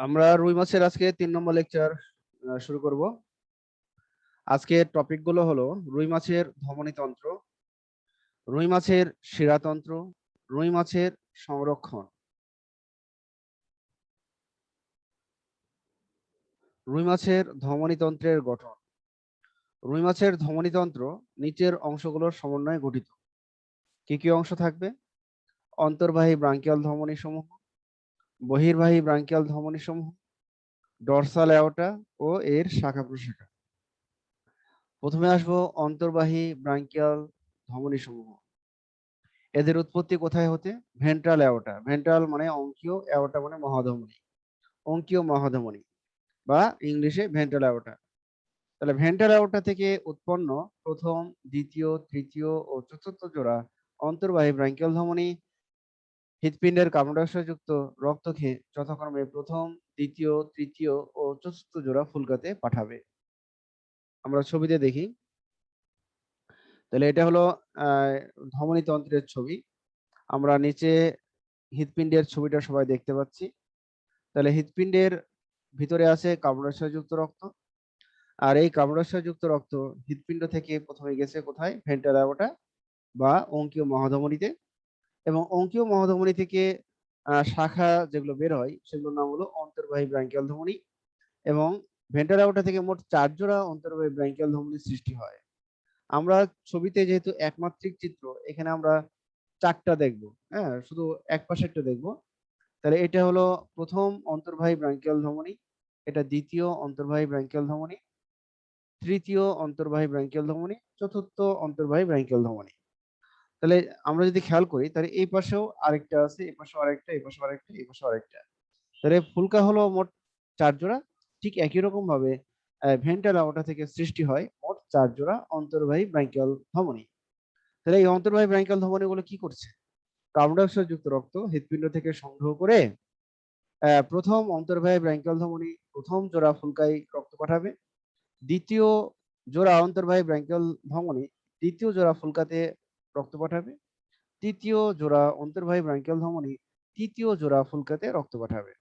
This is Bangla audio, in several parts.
আমরা রুই মাছের আজকে 3 নম্বর লেকচার শুরু করব। আজকের টপিক গুলো হলো রুই মাছের ধমনীতন্ত্র, রুই মাছের শিরাতন্ত্র, রুই মাছের সংরক্ষণ। রুই মাছের ধমনীতন্ত্রের গঠন। রুই মাছের ধমনীতন্ত্র নিচের অংশগুলোর সমন্বয়ে গঠিত। কি কি অংশ থাকবে? অন্তর্বাহী ব্রাঙ্কিয়াল ধমনী সমূহ, বহির্বাহী ব্রাঙ্কিয়াল ধমনী সমূহ, ডরসাল অ্যাওর্টা ও এর শাখা প্রশাখা। প্রথমে আসবো অন্তর্বাহী ব্রাঙ্কিয়াল ধমনী সমূহ। এদের উৎপত্তি কোথায় হতে? Ventral aorta. ভেন্ট্রাল মানে অঙ্কীয়, অ্যাওর্টা মানে মহাধমনী, অঙ্কীয় মহাধমনী বা ইংলিশে ভেন্ট্রাল অ্যাওর্টা। তাহলে ভেন্ট্রাল অ্যাওর্টা থেকে উৎপন্ন প্রথম, দ্বিতীয়, তৃতীয় ও চতুর্থ জোড়া অন্তর্বাহী ব্রাঙ্কিয়াল ধমনী হৃৎপিণ্ডের কার্বন ডাই অক্সাইড যুক্ত রক্ত খেয়ে যথাক্রমে প্রথম, দ্বিতীয়, তৃতীয় ও চতুর্থ জোড়া ফুলকাতে পাঠাবে। আমরা ছবিতে দেখি। তাহলে এটা হলো ধমনীতন্ত্রের ছবি। আমরা নিচে হৃৎপিণ্ডের ছবিটা সবাই দেখতে পাচ্ছি। তাহলে হৃৎপিণ্ডের ভিতরে আছে কার্বন ডাই অক্সাইড যুক্ত রক্ত, আর এই কার্বন ডাই অক্সাইড যুক্ত রক্ত হৃৎপিণ্ড থেকে প্রথমে গেছে কোথায়? ভেন্ট্রাল অ্যাওর্টা বা অঙ্কীয় মহাধমনীতে, এবং অঙ্কীয় মহাধমনী থেকে শাখা যেগুলো বের হয় সেগুলোর নাম হলো অন্তর্বাহী ব্রাঙ্কিয়াল ধমনী। এবং ভেন্ট্রাল অ্যাওর্টা থেকে মোট 4 জোড়া অন্তর্বাহী ব্রাঙ্কিয়াল ধমনীর সৃষ্টি হয়। আমরা ছবিতে যেহেতু একমাত্রিক চিত্র, এখানে আমরা 4টা দেখব। হ্যাঁ, শুধু এক পাশেরটা দেখবো। তাহলে এটা হলো প্রথম অন্তর্বাহী ব্রাঙ্কিয়াল ধমনী, এটা দ্বিতীয় অন্তর্বাহী ব্রাঙ্কিয়াল ধমনী, তৃতীয় অন্তর্বাহী ব্রাঙ্কিয়াল ধমনী, চতুর্থ অন্তর্বাহী ব্রাঙ্কিয়াল ধমনী। তাহলে আমরা যদি খেয়াল করি, তাহলে এই পাশেও আরেকটা আছে, এই পাশেও আরেকটা, এই পাশেও আরেকটা, এই পাশেও আরেকটা। তাহলে ফুলকা হলো মোট 4 জোড়া। ঠিক একই রকম ভাবে ভেন্ট্রাল অ্যাওর্টা থেকে সৃষ্টি হয় মোট 4 জোড়া অন্তর্বাহী ব্রাঙ্কিয়াল ধমনী। তাহলে এই অন্তর্বাহী ব্রাঙ্কিয়াল ধমনীগুলো কি করছে? কার্বন ডাই অক্সাইড যুক্ত রক্ত হৃৎপিণ্ড থেকে সংগ্রহ করে প্রথম অন্তর্বাহী ব্রাঙ্কিয়াল ধমনী প্রথম জোড়া ফুলকায় রক্ত পাঠাবে, দ্বিতীয় জোড়া অন্তর্বাহী ব্রাঙ্কিয়াল ধমনী দ্বিতীয় জোড়া ফুলকাতে রক্ত পাঠাবে, তৃতীয় জোড়া অন্তর্বাহী ব্রাঙ্কিয়াল ধমনী তৃতীয় জোড়া ফুলকাতে রক্ত পাঠাবে,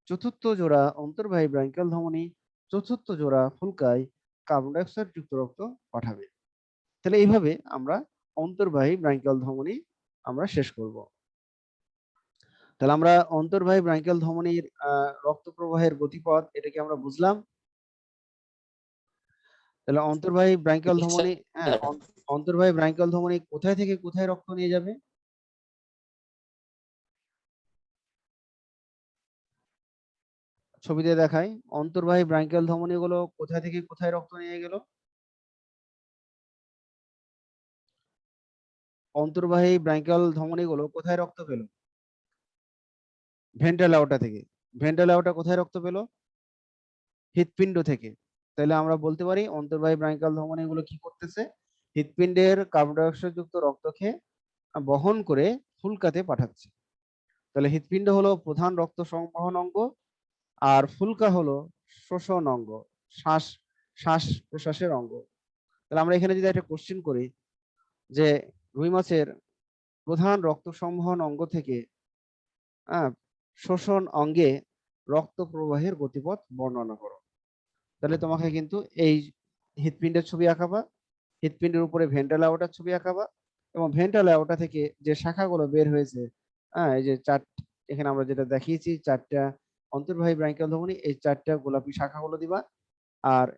চতুর্থ জোড়া অন্তর্বাহী ব্রাঙ্কিয়াল ধমনী চতুর্থ জোড়া ফুলকায় কার্বন ডাই অক্সাইড যুক্ত রক্ত পাঠাবে। তাহলে এইভাবে আমরা অন্তর্বাহী ব্রাঙ্কিয়াল ধমনী আমরা শেষ করব। তাহলে আমরা অন্তর্বাহী ব্রাঙ্কিয়াল ধমনীর রক্ত প্রবাহের গতিপথ এটাকে আমরা বুঝলাম। তাহলে অন্তর্বাহী ব্রাঙ্কিয়াল ধমনী, হ্যাঁ, অন্তর্বাহী ব্রাঙ্কিয়াল ধমনী কোথায় থেকে কোথায় রক্ত নিয়ে যাবে? ছবিতে দেখাই, অন্তর্বাহী ব্রাঙ্কিয়াল ধমনী গুলো কোথা থেকে কোথায় রক্ত নিয়ে গেল? অন্তর্বাহী ব্রাঙ্কিয়াল ধমনী গুলো কোথায় রক্ত পেল? ভেন্ট্রাল অ্যাওর্টা থেকে। ভেন্ট্রাল অ্যাওর্টা কোথায় রক্ত পেল? হৃৎপিণ্ড থেকে। তাহলে আমরা বলতে পারি অন্তর্বাহী ব্রাঙ্কিয়াল ধমনী গুলো কি করতেছে? হৃৎপিণ্ডের কার্বন ডাই অক্সাইড যুক্ত রক্ত খেয়ে বহন করে ফুলকাতে পাঠাচ্ছে। তাহলে হৃৎপিণ্ড হলো প্রধান রক্ত সংবহন অঙ্গ, আর ফুলকা হলো শোষণ অঙ্গ, শ্বাস শ্বাস প্রশ্বাসের অঙ্গ। তাহলে আমরা এখানে যদি একটা কোশ্চেন করি যে রুই মাছের প্রধান রক্ত সংবহন অঙ্গ থেকে শোষণ অঙ্গে রক্ত প্রবাহের গতিপথ বর্ণনা করো, তাহলে তোমাকে কিন্তু এই হৃৎপিণ্ডের ছবি আঁকাবা, হৃৎপিণ্ডের উপরে ভেন্ট্রাল অ্যাওর্টার ছবি আঁকাবা, এবং ভেন্ট্রাল অ্যাওর্টা থেকে যে শাখাগুলো বের হয়েছে, এই যে এখানে আমরা যেটা দেখিয়েছি 4টা অন্তর্বাহী ব্রাঙ্কিয়াল ধমনী, এই 4টা গোলাপি শাখাগুলো দিবা, আর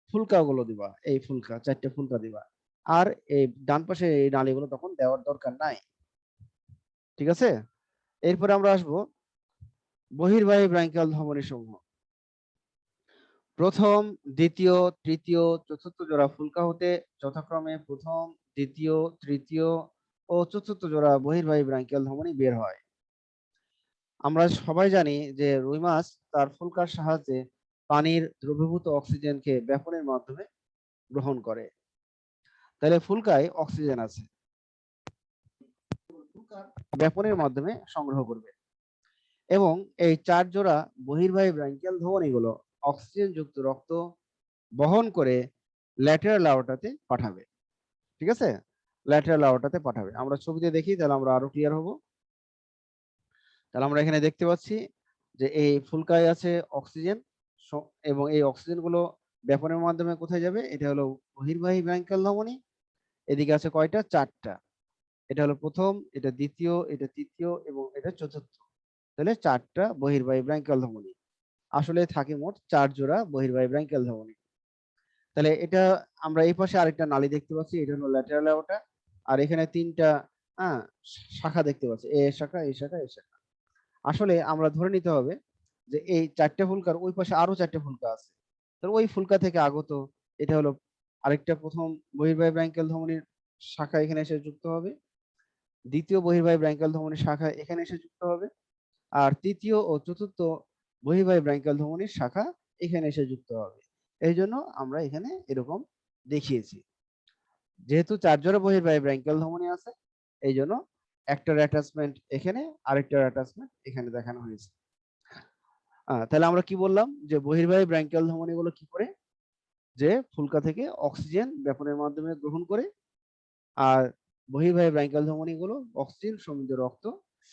ফুলকাগুলো দিবা, এই ফুলকা 4টে ফুলকা দিবা, আর এই ডান পাশে এই নালীগুলো তখন দেওয়ার দরকার নাই। ঠিক আছে? এরপরে আমরা আসবো বহির্বাহী ব্রাঙ্কিয়াল ধমনী সমূহ। প্রথম, দ্বিতীয়, তৃতীয়, চতুর্থ জোড়া ফুলকা হতে যথাক্রমে প্রথম, দ্বিতীয়, তৃতীয় ও চতুর্থ জোড়া বহির্বাহী ব্রাঙ্কিয়াল ধমনী বের হয়। আমরা সবাই জানি যে রুই মাছ তার ফুলকার সাহায্যে পানির দ্রবীভূত অক্সিজেনকে ব্যাপনের মাধ্যমে গ্রহণ করে। তাহলে ফুলকায় অক্সিজেন আছে, ব্যাপনের মাধ্যমে সংগ্রহ করবে, এবং এই 4 জোড়া বহির্বাহী ব্রাঙ্কিয়াল ধমনীগুলো অক্সিজেন যুক্ত রক্ত বহন করে ল্যাটেরাল আওর্টাতে পাঠাবে। ঠিক আছে? ল্যাটেরাল আওর্টাতে পাঠাবে। আমরা ছবিতে দেখি, তাহলে আমরা আরো ক্লিয়ার হব। তাহলে আমরা এখানে দেখতে পাচ্ছি যে এই ফুলকায় আছে অক্সিজেন, এবং এই অক্সিজেন গুলো ব্যাপনের মাধ্যমে কোথায় যাবে? এটা হলো বহির্বাহী ব্রাঙ্কিয়াল ধমনী। এদিকে আছে কয়টা? 4টা। এটা হলো প্রথম, এটা দ্বিতীয়, এটা তৃতীয় এবং এটা চতুর্থ। তাহলে 4টা বহির্বাহী ব্রাঙ্কিয়াল ধমনী। আসলে থাকে মোট 4 জোড়া বহির্বাহী ব্রাঙ্কিয়াল ধমনী। তাহলে এটা আমরা এই পাশে আরেকটা নালী দেখতে পাচ্ছি, এটা হলো ল্যাটেরাল অ্যাওর্টা। আর এখানে 3টা হ্যাঁ শাখা দেখতে পাচ্ছি, এ শাখা, এই শাখা, এই শাখা। আসলে আমরা ধরে নিতে হবে যে এই 4টে ফুলকার ওই পাশে আরো 4টে ফুলকা আছে। তো ওই ফুলকা থেকে আগত এটা হলো আরেকটা প্রথম বহির্বাহী ব্রাঙ্কিয়াল ধমনীর শাখা এখানে এসে যুক্ত হবে। দ্বিতীয় বহির্বাহী ব্রাঙ্কিয়াল ধমনীর শাখা এখানে এসে যুক্ত হবে। আর তৃতীয় ও চতুর্থ বহির্বাহী ব্রাঙ্কিয়াল ধমনীর শাখা এখানে এসে যুক্ত হবে। এই জন্য আমরা এখানে এরকম দেখিয়েছি। যেহেতু 4 জোড়া বহির্বাহী ব্রাঙ্কিয়াল ধমনী আছে, এই জন্য একটার অ্যাটাচমেন্ট এখানে, আরেকটার অ্যাটাচমেন্ট এখানে দেখানো হয়েছে। তাহলে আমরা কি বললাম যে বহির্বাহী ব্রাঙ্কিয়াল ধমনী গুলো কি করে? যে ফুলকা থেকে অক্সিজেন ব্যাপনের মাধ্যমে গ্রহণ করে, আর বহির্বাহী ব্রাঙ্কিয়াল ধমনী গুলো অক্সিজেন সমৃদ্ধ রক্ত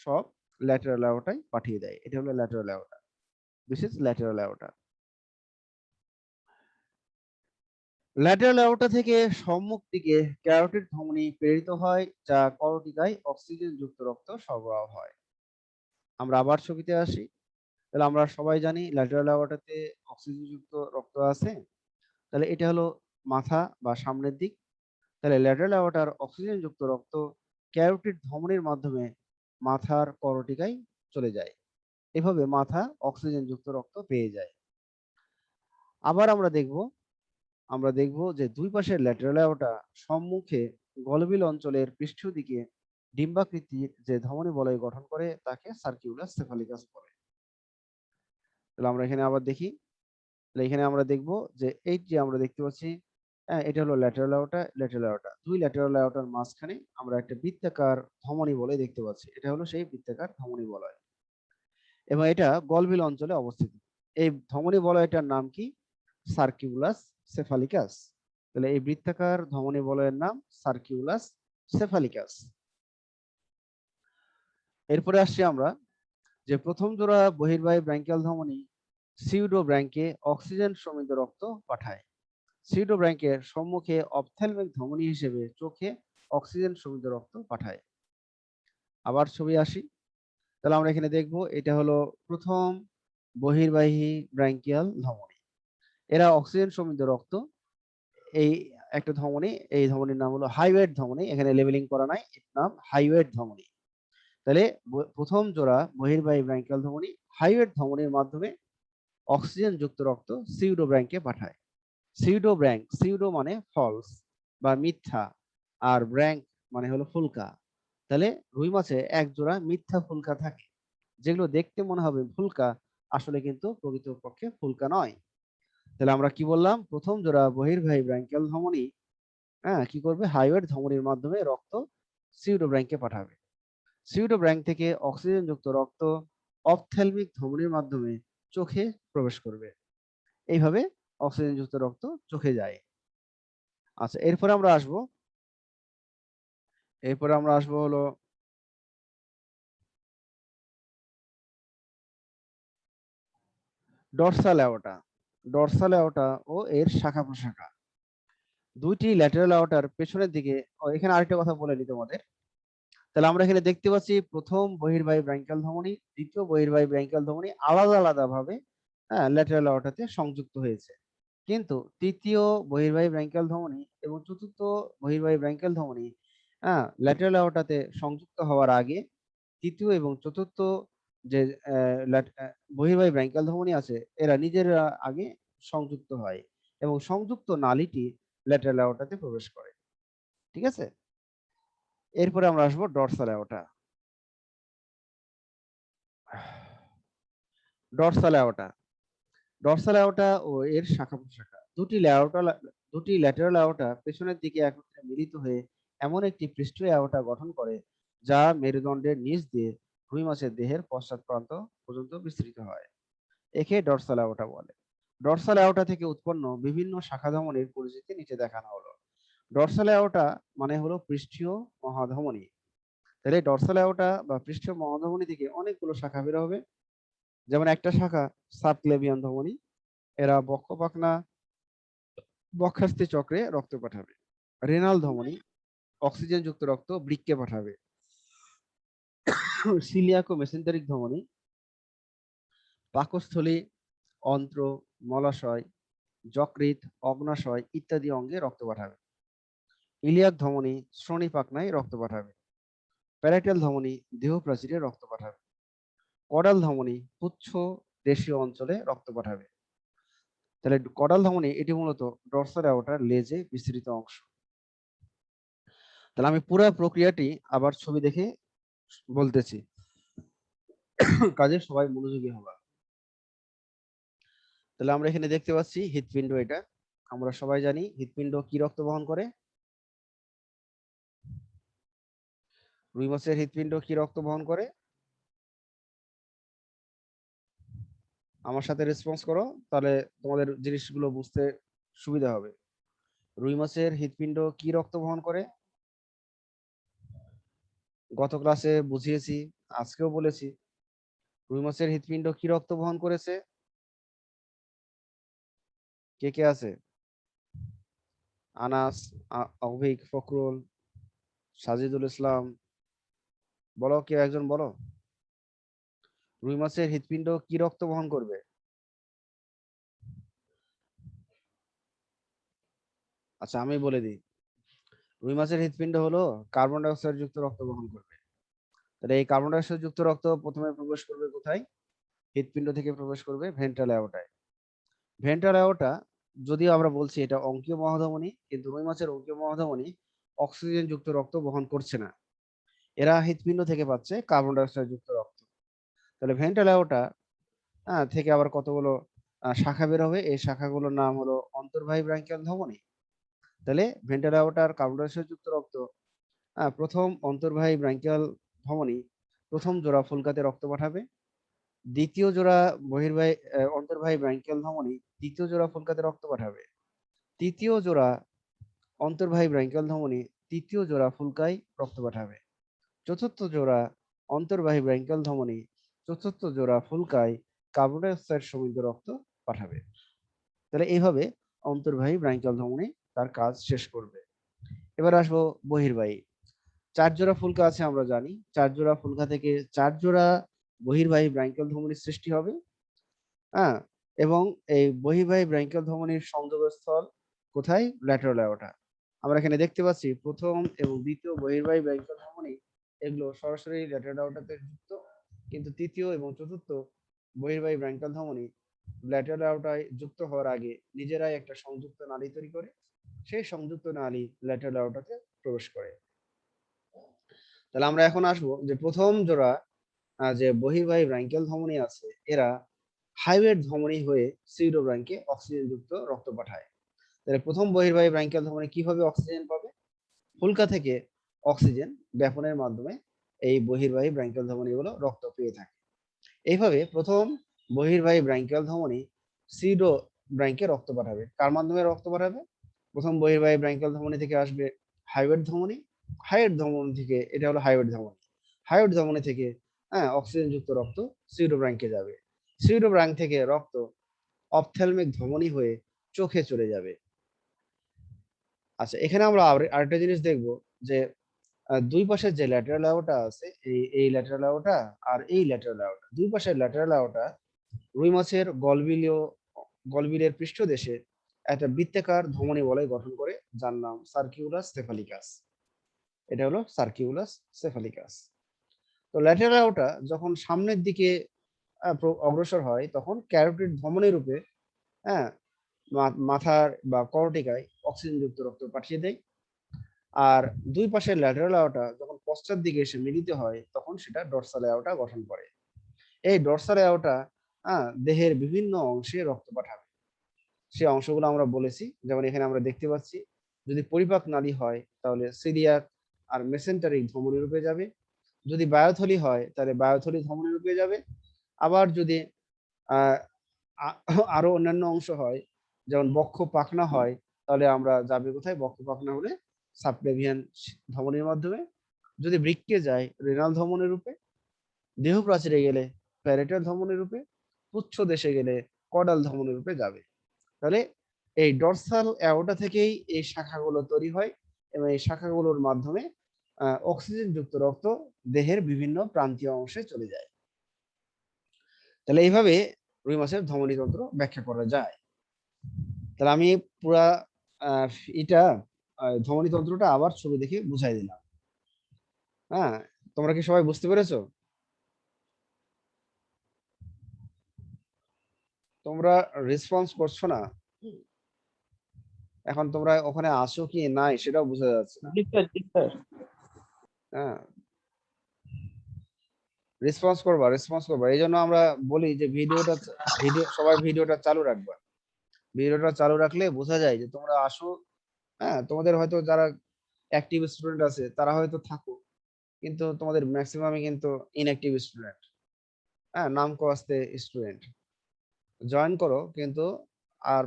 সব ল্যাটেরাল অ্যাওর্টায় পাঠিয়ে দেয়। এটা হলো lateral aorta. This is lateral aorta. Lateral aorta থেকে সম্মুখ দিকে ক্যারোটিড ধমনী প্রেরিত হয়, যা করোটিকায় অক্সিজেন যুক্ত রক্ত সরবরাহ হয়। আমরা আবার ছবিতে আসি। তাহলে আমরা সবাই জানি ল্যাটেরাল অ্যাওর্টাতে অক্সিজেন যুক্ত রক্ত আছে। তাহলে এটা হলো মাথা বা সামনের দিক। তাহলে ল্যাটেরাল অ্যাওর্টার অক্সিজেন যুক্ত রক্ত ক্যারোটিড ধমনীর মাধ্যমে মাথার করোটিকায় চলে যায়। এভাবে মাথা অক্সিজেন যুক্ত রক্ত পেয়ে যায়। আবার আমরা দেখব যে দুই পাশের ল্যাটেরাল অ্যাওর্টা সম্মুখে গলবিল অঞ্চলের পৃষ্ঠ দিকে ডিম্বাকৃতির যে ধমনী বলয় গঠন করে তাকে সার্কিউলাস সেফালিকাস বলে। তাহলে আমরা এখানে আবার দেখি। তাহলে এখানে আমরা দেখব যে এই যে আমরা দেখতে পাচ্ছি, এটা হলো ল্যাটেরাল অ্যাওর্টা, ল্যাটেরাল অ্যাওর্টা। দুই ল্যাটেরাল অ্যাওর্টার মাঝখানে আমরা একটা বৃত্তাকার ধমনী বলয় দেখতে পাচ্ছি। এটা হলো সেই বৃত্তাকার ধমনী বলয় এবং এটা গলবিল অঞ্চলে অবস্থিত। এই ধমনী বলয়টার নাম কি? সার্কিউলাস সেফালিকাস। তাহলে এই বৃত্তাকার ধমনী বলয়ের নাম সার্কিউলাস সেফালিকাস। এরপরে আসছি আমরা যে প্রথম জোড়া বহির্বাহী ব্রাঙ্কিয়াল ধমনী সিউডো ব্র্যাঙ্কে অক্সিজেন সমৃদ্ধ রক্ত পাঠায়। সিউডো ব্র্যাঙ্কের সম্মুখে অপথ্যালমিক ধমনী হিসেবে চোখে অক্সিজেন সমৃদ্ধ রক্ত পাঠায়। আবার ছবি আসি। তাহলে আমরা এখানে দেখব এটা হলো প্রথম বহির্বাহী ব্রাঙ্কিয়াল ধমনী। এরা অক্সিজেন সমৃদ্ধ রক্ত, এই একটা ধমনী, এই ধমনীর নাম হলো হাইওয়েট ধমনী। এখানে লেবেলিং করা নাই, এর নাম হাইওয়েট ধমনী। তাহলে প্রথম জোড়া বহির্বাহী ব্রাঙ্কিয়াল ধমনী হাইওয়েট ধমনীর মাধ্যমে অক্সিজেন যুক্ত রক্ত সিউডো ব্র্যাঙ্কে পাঠায়। সিউডো ব্র্যাঙ্ক, সিউডো মানে ফলস বা মিথ্যা, আর ব্র্যাঙ্ক মানে হলো ফুলকা। তাহলে রুই মাছে এক জোড়া মিথ্যা ফুলকা থাকে, যেগুলো দেখতে মনে হবে ফুলকা, আসলে কিন্তু প্রকৃতপক্ষে ফুলকা নয়। তাহলে আমরা কি বললাম? প্রথম জোড়া বহির্বাহী ব্রাঙ্কিয়াল ধমনী কি করবে? হাইওয়েট ধমনীর মাধ্যমে রক্ত সিউডো ব্র্যাঙ্কে পাঠাবে। সিউডো ব্র্যাঙ্ক থেকে অক্সিজেন যুক্ত রক্ত অপথ্যালমিক ধমনীর মাধ্যমে চোখে প্রবেশ করবে। এইভাবে অক্সিজেন যুক্ত রক্ত চোখে যায়। আচ্ছা, এরপরে আমরা আসবো হলো ডরসাল অ্যাওর্টা। ডরসাল অ্যাওর্টা ও এর শাখা প্রশাখা। দুইটি ল্যাটেরাল অ্যাওর্টার পেছনের দিকে। এখানে আরেকটা কথা বলে নিই তোমাদের। তাহলে আমরা এখানে দেখতে পাচ্ছি প্রথম বহির্বাহী ব্রাঙ্কিয়াল ধমনী, দ্বিতীয় বহির্বাহী ব্রাঙ্কিয়াল ধমনী আলাদা আলাদা ভাবে ল্যাটেরাল অ্যাওর্টাতে সংযুক্ত হয়েছে। কিন্তু তৃতীয় বহির্বাহী ব্রাঙ্কিয়াল ধমনী এবং চতুর্থ বহির্বাহী ব্রাঙ্কিয়াল ধমনী ল্যাটেরাল অ্যাওর্টাতে সংযুক্ত হওয়ার আগে তৃতীয় এবং চতুর্থ যে বহির্বাহী ব্রাঙ্কিয়াল ধমনী আছে, এরা নিজেরা আগে সংযুক্ত হয় এবং সংযুক্ত নালীটি ল্যাটেরাল অ্যাওর্টাতে প্রবেশ করে। ঠিক আছে? এরপরে আমরা আসবো dorsal aorta. Dorsal aorta, dorsal aorta ও এর শাখা প্রশাখা। দুটি ল্যাটেরাল অ্যাওর্টা পেছনের দিকে একত্রে মিলিত হয়ে এমন একটি পৃষ্ঠীয় অ্যাওর্টা গঠন করে, যা মেরুদণ্ডের নিচ দিয়ে রুই মাছের দেহের পশ্চাৎ প্রান্ত পর্যন্ত বিস্তৃত হয়। একে ডরসাল অ্যাওর্টা বলে। ডরসাল অ্যাওর্টা থেকে উৎপন্ন বিভিন্ন শাখা ধমনীর পরিচিতি নিচে দেখানো হলো। ডরসাল অ্যাওর্টা মানে হলো পৃষ্ঠীয় মহাধমনী। তাহলে ডরসাল অ্যাওর্টা বা পৃষ্ঠীয় মহাধমনী থেকে অনেকগুলো শাখা বের হবে। যেমন একটা শাখা সাবক্লেভিয়ান ধমনী, এরা বক্ষ পাখনা বক্ষাস্থি চক্রে রক্ত পাঠাবে। রেনাল ধমনী অক্সিজেন যুক্ত রক্ত বৃক্কে পাঠাবে। সিলিয়াক ও মেসেন্টারিক ধমনী পাকস্থলী, অন্ত্র, মলাশয়, যকৃৎ, অগ্নাশয় ইত্যাদি অঙ্গে রক্ত পাঠাবে। ইলিয়াক ধমনী শ্রোণী পাখনায় রক্ত পাঠাবে। প্যারাইটাল ধমনী দেহ প্রাচীরে রক্ত পাঠাবে। কডাল ধমনী পুচ্ছ দেশীয় অঞ্চলে রক্ত পাঠাবে। তাহলে কডাল ধমনী এটি মূলত ডরসাল অ্যাওর্টার লেজে বিস্তৃত অংশ। তাহলে আমি পুরো প্রক্রিয়াটি আবার ছবি দেখে বলতেছি, কাজে সবাই মনোযোগী হবা। তাহলে আমরা এখানে দেখতে পাচ্ছি হৃৎপিণ্ড। এটা আমরা সবাই জানি হৃৎপিণ্ড কি রক্ত বহন করে। রুই মাছের হৃৎপিণ্ড কি রক্ত বহন করে? আমার সাথে রেসপন্স করো, তাহলে তোমাদের জিনিসগুলো বুঝতে সুবিধা হবে। রুই মাছের হৃৎপিণ্ড কি রক্ত বহন করে? গত ক্লাসে বুঝিয়েছি, আজকেও বলেছি, রুই মাছের হৃৎপিণ্ড কি রক্ত বহন করেছে? কে কে আছে? আনাস, অভিক, ফখরুল, সাজিদুল ইসলাম, বলো, কেউ একজন বলো। রুই মাছের হৃৎপিণ্ড কি রক্ত বহন করবে? আচ্ছা, আমি বলে দিই। রুই মাছের হৃৎপিণ্ড হলো কার্বন ডাই অক্সাইড যুক্ত রক্ত বহন করবে। তাহলে এই কার্বন ডাই অক্সাইড যুক্ত রক্ত প্রথমে প্রবেশ করবে কোথায়? হৃৎপিণ্ড থেকে প্রবেশ করবে ভেন্ট্রাল অ্যাওর্টায়। ভেন্ট্রাল অ্যাওর্টা, যদিও আমরা বলছি এটা অঙ্কীয় মহাধমনী, কিন্তু রুই মাছের অঙ্কীয় মহাধমনী অক্সিজেন যুক্ত রক্ত বহন করছে না। এরা হৃৎপিণ্ড থেকে পাচ্ছে কার্বন ডাই অক্সাইড যুক্ত রক্ত। তাহলে ভেন্ট্রাল অ্যাওর্টা থেকে আবার কতগুলো শাখা বের হবে। এই শাখাগুলোর নাম হলো অন্তর্বাহী ব্রাঙ্কিয়াল ধমনী। তাহলে ভেন্ট্রাল অ্যাওর্টার কার্বন ডাই অক্সাইড যুক্ত রক্ত প্রথম অন্তর্বাহী ব্রাঙ্কিয়াল ধমনী প্রথম জোড়া ফুলকাতে রক্ত পাঠাবে। দ্বিতীয় জোড়া বহির্বাহী অন্তর্বাহী ব্রাঙ্কিয়াল ধমনী দ্বিতীয় জোড়া ফুলকাতে রক্ত পাঠাবে। তৃতীয় জোড়া অন্তর্বাহী ব্রাঙ্কিয়াল ধমনী তৃতীয় জোড়া ফুলকায় রক্ত পাঠাবে। চতুর্থ জোড়া অন্তর্বাহী ব্রাঙ্কিয়াল ধমনী চতুর্থ জোড়া ফুলকায় কার্বন ডাই অক্সাইড সমৃদ্ধ রক্ত পাঠাবে। তাহলে এইভাবে অন্তর্বাহী ব্রাঙ্কিয়াল ধমনী তার কাজ শেষ করবে। এবার আসবো বহির্বাহী। 4 জোড়া ফুলকা আছে আমরা জানি। 4 জোড়া ফুলকা থেকে 4 জোড়া বহির্বাহী ব্রাঙ্কিয়াল ধমনীর সৃষ্টি হবে। হ্যাঁ, এবং এই বহির্বাহী ব্রাঙ্কিয়াল ধমনীর সংযোগস্থল কোথায়? Lateral aorta. আমরা এখানে দেখতে পাচ্ছি প্রথম এবং দ্বিতীয় বহির্বাহী ব্রাঙ্কিয়াল ধমনী এগুলো সরাসরি ল্যাটেরাল অ্যাওর্টাতে যুক্ত, কিন্তু তৃতীয় এবং চতুর্থ বহির্বাহী ব্রাঙ্কিয়াল ধমনী ল্যাটেরাল অ্যাওর্টায় যুক্ত হওয়ার আগে নিজেরাই একটা সংযুক্ত নালী তৈরি করে, সেই সংযুক্ত নালী ল্যাটেরাল অ্যাওর্টাতে প্রবেশ করে। তাহলে আমরা এখন আসবো যে প্রথম জোড়া যে বহির্বাহী ব্রাঙ্কিয়াল ধমনী আছে, এরা হাইওয়েড ধমনী হয়ে সিউডোব্রাঙ্কে অক্সিজেন যুক্ত রক্ত পাঠায়। তাহলে প্রথম বহির্বাহী ব্রাঙ্কিয়াল ধমনী কিভাবে অক্সিজেন পাবে? ফুলকা থেকে অক্সিজেন ব্যাপনের মাধ্যমে এই বহির্বাহী ব্রাঙ্কিয়াল ধমনীগুলো রক্ত পেয়ে থাকে। এইভাবে প্রথম বহির্বাহী ব্রাঙ্কিয়াল ধমনী সিউডো ব্রাঙ্কে রক্ত পাঠাবে। কার মাধ্যমে রক্ত পাঠাবে? প্রথম বহির্বাহী ব্রাঙ্কিয়াল ধমনী থেকে আসবে হাইওয়েড ধমনী। হাইওয়েড ধমনী থেকে, এটা হলো হাইওয়েড ধমনী, হাইওয়েড ধমনী থেকে অক্সিজেন যুক্ত রক্ত সিউডো ব্রাঙ্কে যাবে। সিউডো ব্রাঙ্ক থেকে রক্ত অপথ্যালমিক ধমনী হয়ে চোখে চলে যাবে। আচ্ছা, এখানে আমরা আরেকটা জিনিস দেখব যে দুই পাশের যে ল্যাটেরাল অ্যাওর্টা আছে, এই ল্যাটেরাল অ্যাওর্টা আর এই ল্যাটেরাল অ্যাওর্টা, দুই পাশের ল্যাটেরাল অ্যাওর্টা রুই মাছের গলবিলের পৃষ্ঠদেশে একটা বৃত্তাকার ধমনী বলয় গঠন করে, যার নাম সার্কিউলাস সেফালিকাস। এটা হলো সার্কিউলাস সেফালিকাস। তো ল্যাটেরাল অ্যাওর্টা যখন সামনের দিকে অগ্রসর হয়, তখন ক্যারোটিড ধমনী রূপে হ্যাঁ মাথার বা করটিকায় অক্সিজেন যুক্ত রক্ত পাঠিয়ে দেয়। আর দুই পাশের ল্যাটেরাল অ্যাওর্টা যখন পশ্চাৎ দিকে এসে মিলিত হয়, তখন সেটা ডরসাল অ্যাওর্টা গঠন করে। এই ডরসাল অ্যাওর্টা দেহের বিভিন্ন অংশে রক্ত পাঠাবে। সেই অংশগুলো আমরা বলেছি, যেমন এখানে আমরা দেখতে পাচ্ছি, যদি পরিপাক নালী হয় তাহলে সিলিয়াক আর মেসেন্টারিক ধমনী রূপে যাবে। যদি বায়োথলি হয় তাহলে বায়োথলি ধমনী রূপে যাবে। আবার যদি আহ আরো অন্যান্য অংশ হয়, যেমন বক্ষ পাখনা হয়, তাহলে আমরা যাবে কোথায়? বক্ষ পাখনা হলে সাবক্লেভিয়ান ধমনীর মাধ্যমে। যদি বৃক্কে যায় রেনাল ধমনী রূপে। দেহ প্রাচীরে গেলে প্যারেটাল ধমনী রূপে, পুচ্ছ দেশে গেলে কডাল ধমনী রূপে যাবে। তাহলে এই ডরসাল অ্যাওর্টা থেকেই এই শাখাগুলো তৈরি হয় এবং এই শাখাগুলোর মাধ্যমে অক্সিজেন যুক্ত রক্ত দেহের বিভিন্ন প্রান্তীয় অংশে চলে যায়। তাহলে এইভাবে রুই মাছের ধমনী তন্ত্র ব্যাখ্যা করা যায়। তাহলে আমি পুরা এটা ধমনী তন্ত্রটা আবার ছবি দেখে বুঝাই দিলাম। হ্যাঁ, তোমরা কি সবাই বুঝতে পেরেছো? তোমরা রেসপন্স করছো না, এখন তোমরা ওখানে আসো কি নাই সেটাও বোঝা যাচ্ছে না। হ্যাঁ, রেসপন্স করবা। এই জন্য আমরা বলি যে সবাই ভিডিওটা চালু রাখবা। ভিডিওটা চালু রাখলে বোঝা যায় যে তোমরা আসো। হ্যাঁ, তোমাদের হয়তো যারা অ্যাক্টিভ স্টুডেন্ট আছে তারা হয়তো থাকো, কিন্তু তোমাদের ম্যাক্সিমামই কিন্তু ইনঅ্যাক্টিভ স্টুডেন্ট। হ্যাঁ, নাম কস্তে স্টুডেন্ট জয়েন করো, কিন্তু আর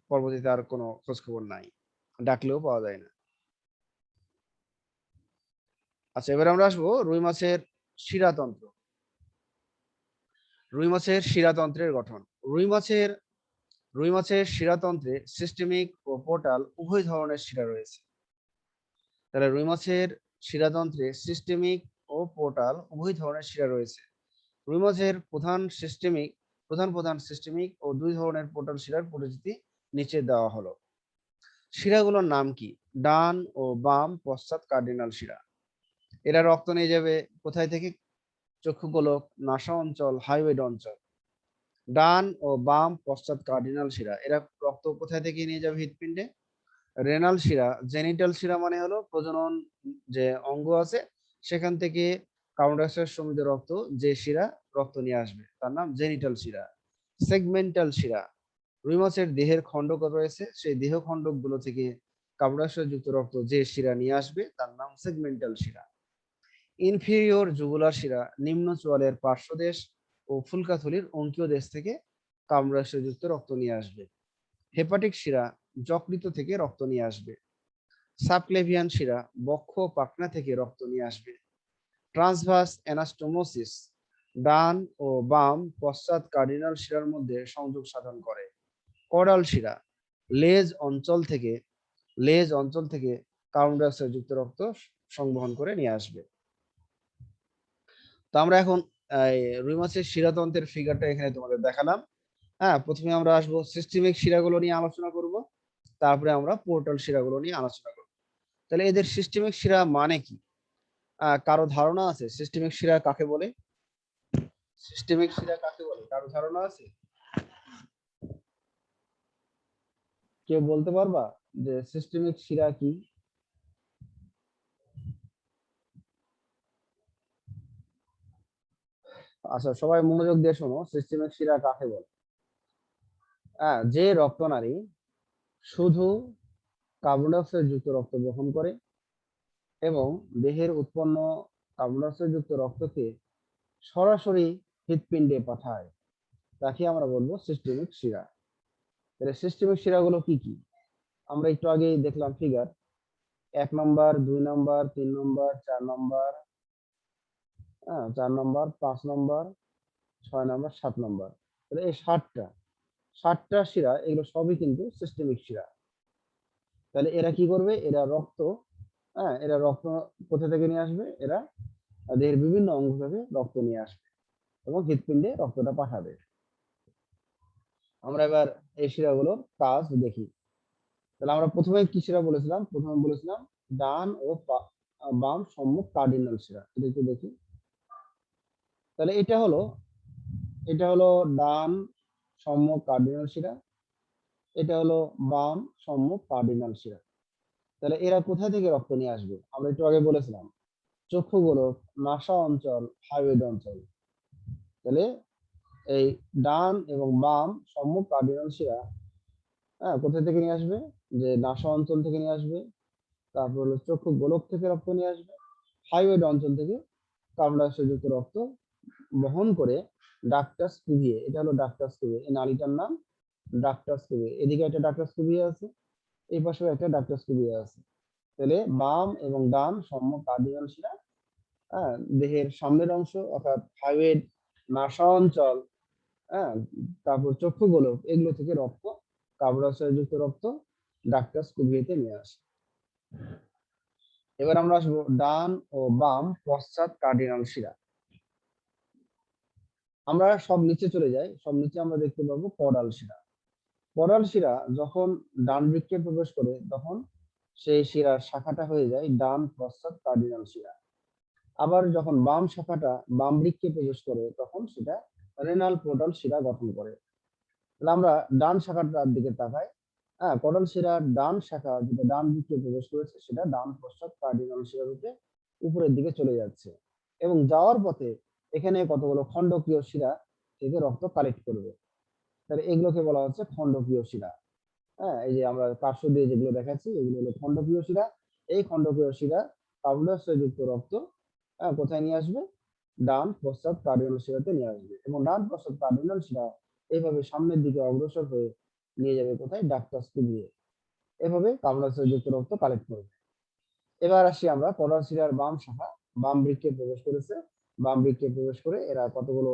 পরবর্তীতে আর কোনো খোঁজ খবর নাই, ডাকলেও পাওয়া যায় না। আচ্ছা, এবার আমরা আসবো রুই মাছের শিরাতন্ত্র। রুই মাছের শিরাতন্ত্রের গঠন। রুই মাছের রুই মাছের শিরাতন্ত্রে সিস্টেমিক ও পোর্টাল উভয় ধরনের শিরা রয়েছে। তাহলে রুই মাছের শিরাতন্ত্রে সিস্টেমিক ও পোর্টাল উভয় ধরনের শিরা রয়েছে। রুই মাছের প্রধান সিস্টেমিক ও 2 ধরনের পোর্টাল শিরার পরিচিতি নিচে দেওয়া হলো। শিরাগুলোর নাম কি? ডান ও বাম পশ্চাৎ কার্ডিনাল শিরা। এরা রক্ত নিয়ে যাবে কোথায় থেকে? চক্ষুগোলক, নাসা অঞ্চল, হাইওয়েড অঞ্চল। ডান ও বাম পশ্চাৎ কার্ডিনাল শিরা, এরা রক্ত কোথায় থেকে নিয়ে যাবে? হৃৎপিণ্ডে। রেনাল শিরা, জেনিটাল শিরা মানে হলো প্রজনন যে অঙ্গ আছে সেখান থেকে কার্বন ডাই অক্সাইড সমৃদ্ধ রক্ত যে শিরা রক্ত নিয়ে আসবে তার নাম জেনিটাল শিরা। সেগমেন্টাল শিরা, রুই মাছের দেহের খণ্ডক রয়েছে, সেই দেহ খণ্ডক গুলো থেকে কার্বন ডাই অক্সাইড যুক্ত রক্ত যে শিরা নিয়ে আসবে তার নাম সেগমেন্টাল শিরা। ইনফেরিয়র জুগুলার শিরা, নিম্ন চোয়ালের পার্শ্বদেশ ও ফুলকাথলির অঙ্কীয় দেশ থেকে কার্বন ডাই অক্সাইড যুক্ত রক্ত নিয়ে আসবে। হেপাটিক শিরা, যকৃত থেকে রক্ত নিয়ে আসবে। সাবক্লেভিয়ান শিরা, বক্ষ পাখনা থেকে রক্ত নিয়ে আসবে। ট্রান্সভার্স অ্যানাস্টোমোসিস, ডান ও বাম পশ্চাৎ কার্ডিনাল শিরার মধ্যে সংযোগ সাধন করে। কর্ডাল শিরা, লেজ অঞ্চল থেকে কার্বন ডাই অক্সাইড যুক্ত রক্ত সংবহন করে নিয়ে আসবে। তো আমরা এখন রুই মাছের শিরাতন্ত্রের ফিগারটা এখানে তোমাদের দেখালাম। হ্যাঁ, প্রথমে আমরা আসবো সিস্টেমিক শিরাগুলো নিয়ে আলোচনা করব, তারপরে আমরা পোর্টাল শিরাগুলো নিয়ে আলোচনা করব। তাহলে এদের সিস্টেমিক শিরা মানে কি? কারো ধারণা আছে সিস্টেমিক শিরা কাকে বলে? সিস্টেমিক শিরা কাকে বলে কারো ধারণা আছে? কেউ বলতে পারবা যে সিস্টেমিক শিরা কি? আচ্ছা, সবাই মনোযোগ দিয়ে শোনো, সিস্টেমিক শিরা কাকে বলে? যে রক্তনালী শুধু কার্বন ডাই অক্সাইড যুক্ত রক্ত বহন করে এবং দেহের উৎপন্ন কার্বন ডাই অক্সাইড যুক্ত রক্তকে সরাসরি হৃৎপিণ্ডে পাঠায়, তাকে আমরা বলবো সিস্টেমিক শিরা। তাহলে সিস্টেমিক শিরাগুলো কি কি? আমরা একটু আগেই দেখলাম ফিগার, 1 নম্বর, 2 নম্বর, 3 নম্বর, 4 নম্বর, 4 নম্বর, 5 নম্বর, 6 নম্বর, 7 নম্বর। তাহলে এই 60টা শিরা, এগুলো সবই কিন্তু সিস্টেমিক শিরা। তাহলে এরা কি করবে? এরা রক্ত কোথা থেকে নিয়ে আসবে? এরা দেহের বিভিন্ন অঙ্গ থেকে রক্ত নিয়ে আসবে এবং হৃৎপিণ্ডে রক্তটা পাঠাবে। আমরা এবার এই শিরাগুলোর কাজ দেখি। তাহলে আমরা প্রথমে কি শিরা বলেছিলাম? প্রথমে বলেছিলাম ডান ও বাম সম্মুখ কার্ডিনাল শিরা। এটা একটু দেখি। তাহলে এটা হলো ডান সম্মুখ কার্ডিনাল শিরা, এটা হলো বাম সম্মুখ কার্ডিনাল শিরা। তাহলে এরা কোথা থেকে রক্ত নিয়ে আসবে? আমরা একটু আগে বলেছিলাম চক্ষু গোলক, নাসা অঞ্চল, হাইওয়েড অঞ্চল। তাহলে এই ডান এবং বাম সম্মুখ কার্ডিনাল শিরা কোথা থেকে নিয়ে আসবে? যে নাসা অঞ্চল থেকে নিয়ে আসবে, তারপর হলো চক্ষু গোলক থেকে রক্ত নিয়ে আসবে, হাইওয়েড অঞ্চল থেকে কার্বন ডাই অক্সাইড যুক্ত রক্ত বহন করে ডাক্টাস কুভিয়ে, এটা হলো ডাক্টাস কুভিয়ে, এই নালীটার নাম ডাক্টাস কুভিয়ে। এদিকে একটা ডাক্টাস কুভিয়ে আছে, এই পাশেও একটা ডাক্টাস কুভিয়ে আছে। তাহলে বাম এবং ডান সম্মুখ কার্ডিনাল শিরা দেহের সামনের অংশ অর্থাৎ হাইওয়েড নাসা অঞ্চল, হ্যাঁ, তারপর চক্ষু গোলক, এগুলো থেকে রক্ত, কার্বন ডাই অক্সাইড যুক্ত রক্ত ডাক্টাস কুভিয়েতে নিয়ে আসে। এবার আমরা আসবো ডান ও বাম পশ্চাৎ কার্ডিনাল শিরা। আমরা সব নিচে চলে যাই, সব নিচে আমরা দেখতে পাবো পডাল শিরা। পডাল শিরা যখন ডান বৃক্কে প্রবেশ করে তখন সেই শিরার শাখাটা হয়ে যায় ডান পশ্চাৎ কার্ডিনাল শিরা। আবার যখন বাম শাখাটা বাম বৃক্কে প্রবেশ করে তখন সেটা রেনাল পোর্টাল শিরা গঠন করে। তাহলে আমরা ডান শাখাটার দিকে তাকাই। হ্যাঁ, পডাল শিরার ডান শাখা যেটা ডান বৃক্কে প্রবেশ করেছে সেটা ডান পশ্চাৎ কার্ডিনাল শিরা রূপে উপরের দিকে চলে যাচ্ছে এবং যাওয়ার পথে এখানে কতগুলো খণ্ডকীয় শিরা থেকে রক্ত কালেক্ট করবে। তাহলে এগুলোকে বলা হচ্ছে খণ্ডকীয় শিরা। হ্যাঁ, এই যে আমরা পার্শ্ব দিয়ে যেগুলো দেখাচ্ছি এগুলো হলো খণ্ডকীয় শিরা। এই খণ্ডকীয় শিরা কার্বন ডাই অক্সাইড যুক্ত রক্ত কোথায় নিয়ে আসবে? ডান পশ্চাৎ কার্ডিনাল শিরাতে নিয়ে আসবে এবং ডান পশ্চাৎ কার্ডিনাল শিরা এইভাবে সামনের দিকে অগ্রসর হয়ে নিয়ে যাবে কোথায়? ডাক্টাস কুভিয়ে। এভাবে কার্বন ডাই অক্সাইড যুক্ত রক্ত কালেক্ট করবে। এবার আসি আমরা পডাল শিরার বাম শাখা বাম বৃক্কে প্রবেশ করেছে। বাম বৃক্কে প্রবেশ করে এরা কতগুলো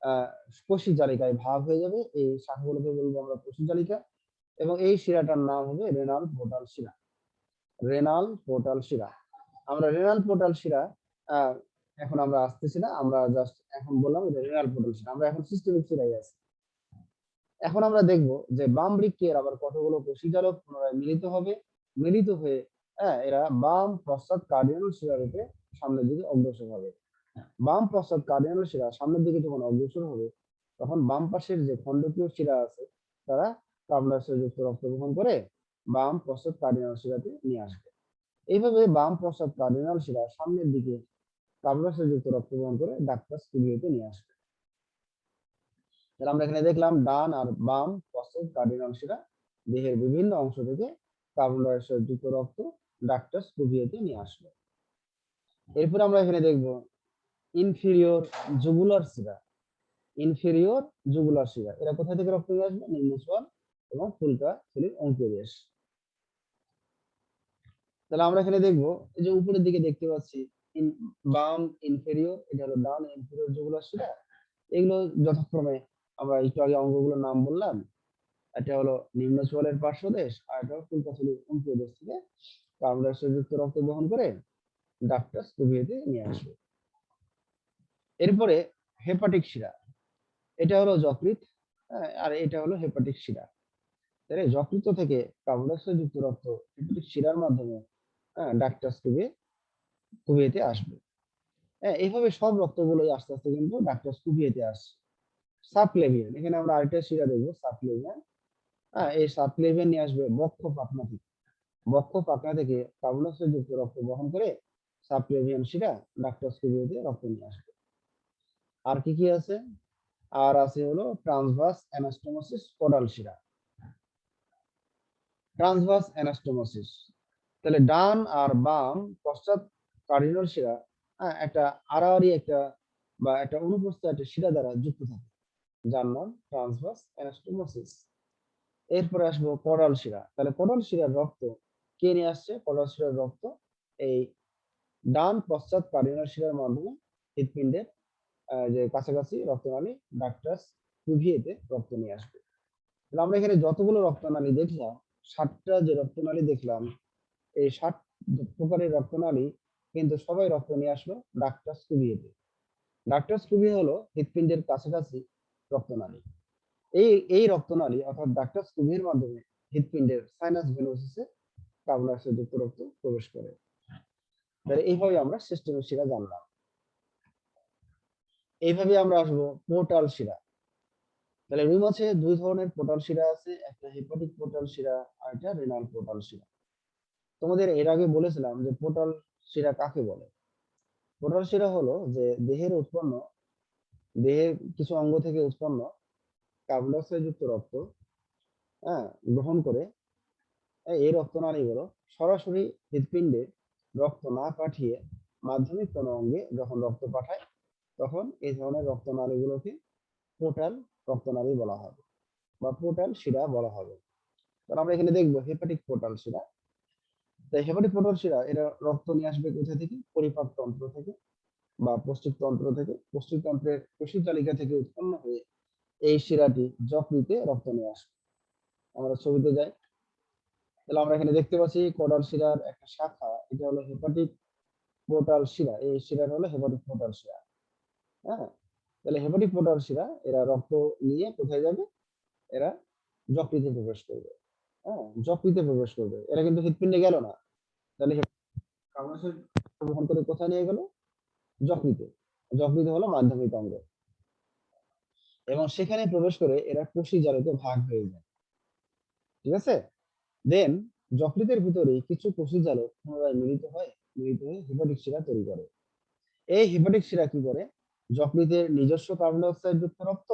আহ কোষী জালিকায় ভাগ হয়ে যাবে। এই শাখাগুলোকে বলবো আমরা কোষী জালিকা এবং এই শিরাটার নাম হবে রেনাল পোর্টাল শিরা। রেনাল পোর্টাল শিরা। আমরা রেনাল পোর্টাল শিরা আহ, এখন আমরা আসতেছি না, আমরা জাস্ট এখন বললাম এটা রেনাল পোর্টাল শিরা। আমরা এখন সিস্টেমিক শিরায় আছি। এখন আমরা দেখব যে বাম বৃক্কের আবার কতগুলো কোষীজালক পুনরায় মিলিত হবে, মিলিত হয়ে এরা বাম পশ্চাৎ কার্ডিনাল শিরা রূপে সামনের দিকে অগ্রসর হবে। বাম পশ্চাৎ কার্ডিনাল শিরা সামনের দিকে যখন অগ্রসর হবে তখন বাম পাশের যে খণ্ডকীয় শিরা আছে তারা কার্বন ডাই অক্সাইড যুক্ত রক্ত গ্রহণ করে বাম পশ্চাৎ কার্ডিনাল শিরাতে নিয়ে আসবে। এইভাবে বাম পশ্চাৎ কার্ডিনাল শিরা সামনের দিকে কার্বন ডাই অক্সাইড যুক্ত রক্ত গ্রহণ করে ডাক্টাস কুভিয়েতে নিয়ে আসবে। তাহলে আমরা এখানে দেখলাম ডান আর বাম পশ্চাৎ কার্ডিনাল শিরা দেহের বিভিন্ন অংশ থেকে কার্বন ডাই অক্সাইড যুক্ত রক্ত ডাক্টাস কুভিয়েতে নিয়ে আসবে। এরপর আমরা এখানে দেখব ইনফিরিয়র জুগুলার শিরা। ইনফেরিয়র জুগুলার শিরা এরা কোথা থেকে রক্ত নিয়ে আসবে? নিম্নচোয়াল এবং ফুলকা থলির অঙ্কুদেশ। তাহলে আমরা এখানে দেখবো এই যে উপরের দিকে দেখতে পাচ্ছি বাম ইনফেরিয়র, এটা হলো ডান ইনফেরিয়র জুগুলার শিরা। এগুলো যথাক্রমে আমরা একটু আগে অঙ্গগুলোর নাম বললাম। এটা হলো নিম্নচোয়ালের পার্শ্বদেশ আর এটা হলো ফুলকা থলির অঙ্কুদেশ থেকে কার্বন ডাই অক্সাইড যুক্ত রক্ত গ্রহণ করে ডাক্টাস কুভিয়েতে নিয়ে আসবে। এরপরে হেপাটিক শিরা, এটা হলো যকৃৎ, আর এটা হলো হেপাটিক শিরা। তাহলে যকৃৎ থেকে কার্বন ডাই অক্সাইড যুক্ত রক্ত হেপাটিক শিরার মাধ্যমে ডাক্টাস কুভিয়েতে আসবে। এইভাবে সব রক্তগুলোই আস্তে আস্তে কিন্তু ডাক্টাস কুভিয়েতে আসছে। সাবক্লেভিয়ান, এখানে আমরা আরেকটা শিরা দেখবো সাবক্লেভিয়ান। এই সাবক্লেভিয়ান নিয়ে আসবে বক্ষ পাখনা থেকে। বক্ষ পাখনা থেকে কার্বন ডাই অক্সাইড যুক্ত রক্ত গ্রহণ করে সাবক্লেভিয়ান শিরা ডাক্টাস কুভিয়েতে রক্ত নিয়ে আসবে। আর কি কি আছে? আর আছে হলো ট্রান্সভার্স অ্যানাস্টোমোসিস পডাল শিরা। ট্রান্সভার্স অ্যানাস্টোমোসিস, তাহলে ডান আর বাম পশ্চাৎ কার্ডিনাল শিরা একটা আড়াআড়ি একটা বা একটা অনুপ্রস্থ একটা শিরা দ্বারা যুক্ত থাকে যার নাম ট্রান্সভার্স অ্যানাস্টোমোসিস। এরপরে আসবো পডাল শিরা। তাহলে পডাল শিরার রক্ত কে নিয়ে আসছে? পডাল শিরার রক্ত এই ডান পশ্চাৎ কার্ডিনাল শিরার মাধ্যমে হৃৎপিণ্ডের যে কাছাকাছি রক্তনালী ডাক্টাস কুভিয়েতে রক্ত নিয়ে আসবে। তাহলে আমরা এখানে যতগুলো রক্তনালী দেখলাম, 7টা যে রক্তনালী দেখলাম, এই 7 প্রকারের রক্তনালী কিন্তু সবাই রক্ত নিয়ে আসলো ডাক্টাস কুভিয়েতে। ডাক্টাস কুভিয়ে হলো হৃৎপিণ্ডের কাছাকাছি রক্তনালী। এই রক্তনালী অর্থাৎ ডাক্টাস কুভিয়ের মাধ্যমে হৃৎপিণ্ডের সাইনাস ভেনোসিসে কার্বন ডাই অক্সাইড যুক্ত রক্ত প্রবেশ করে। তাহলে এইভাবে আমরা সিস্টেমিক শিরা জানলাম। এইভাবে আমরা আসবো পোর্টাল শিরা। তাহলে রুই মাছে 2 ধরনের পোর্টাল শিরা আছে, একটা হেপাটিক পোর্টাল শিরা আর একটা রেনাল পোর্টাল শিরা। তোমাদের এর আগে বলেছিলাম যে পোর্টাল শিরা কাকে বলে। পোর্টাল শিরা হলো যে দেহের কিছু অঙ্গ থেকে উৎপন্ন কার্বন ডাই অক্সাইড যুক্ত রক্ত গ্রহণ করে এই রক্তনালীগুলো সরাসরি হৃৎপিণ্ডে রক্ত না পাঠিয়ে মাধ্যমিক কোনো অঙ্গে যখন রক্ত পাঠায় তখন এই ধরনের রক্তনালীগুলোকে পোর্টাল রক্তনালী বলা হবে বা পোর্টাল শিরা বলা হবে। তাহলে আমরা এখানে দেখবো হেপাটিক পোর্টাল শিরা। তাই হেপাটিক পোর্টাল শিরা এরা রক্ত নিয়ে আসবে কোথা থেকে? পরিপাক তন্ত্র থেকে। বা পৌষ্টিকতন্ত্র থেকে, পৌষ্টিকতন্ত্রের কোষী তালিকা থেকে উৎপন্ন হয়ে এই শিরাটি যকৃতে রক্ত নিয়ে আসবে। আমরা ছবিতে যাই, তাহলে আমরা এখানে দেখতে পাচ্ছি কোডাল শিরার একটা শাখা, এটা হলো হেপাটিক পোর্টাল শিরা। এই শিরাটা হলো হেপাটিক পোর্টাল শিরা। হ্যাঁ, তাহলে হেপাটিক পোর্টাল শিরা এরা রক্ত নিয়ে কোথায় যাবে? এরা যকৃতে প্রবেশ করবে। হ্যাঁ, যকৃতে প্রবেশ করবে, এরা কিন্তু হৃৎপিণ্ডে গেল না। তাহলে কার্বন গ্রহণ করে কোথায় নিয়ে গেল? যকৃতে। যকৃত হলো মাধ্যমিক অঙ্গ, এবং সেখানে প্রবেশ করে এরা কোষী জারকে ভাগ হয়ে যায়। ঠিক আছে, দেন যকৃতের ভিতরে কিছু কোষী জারক পুনরায় মিলিত হয়ে হেপাটিক শিরা তৈরি করে। এই হেপাটিক শিরা কি করে? যকৃতের নিজস্ব কার্বন ডাই অক্সাইড যুক্ত রক্ত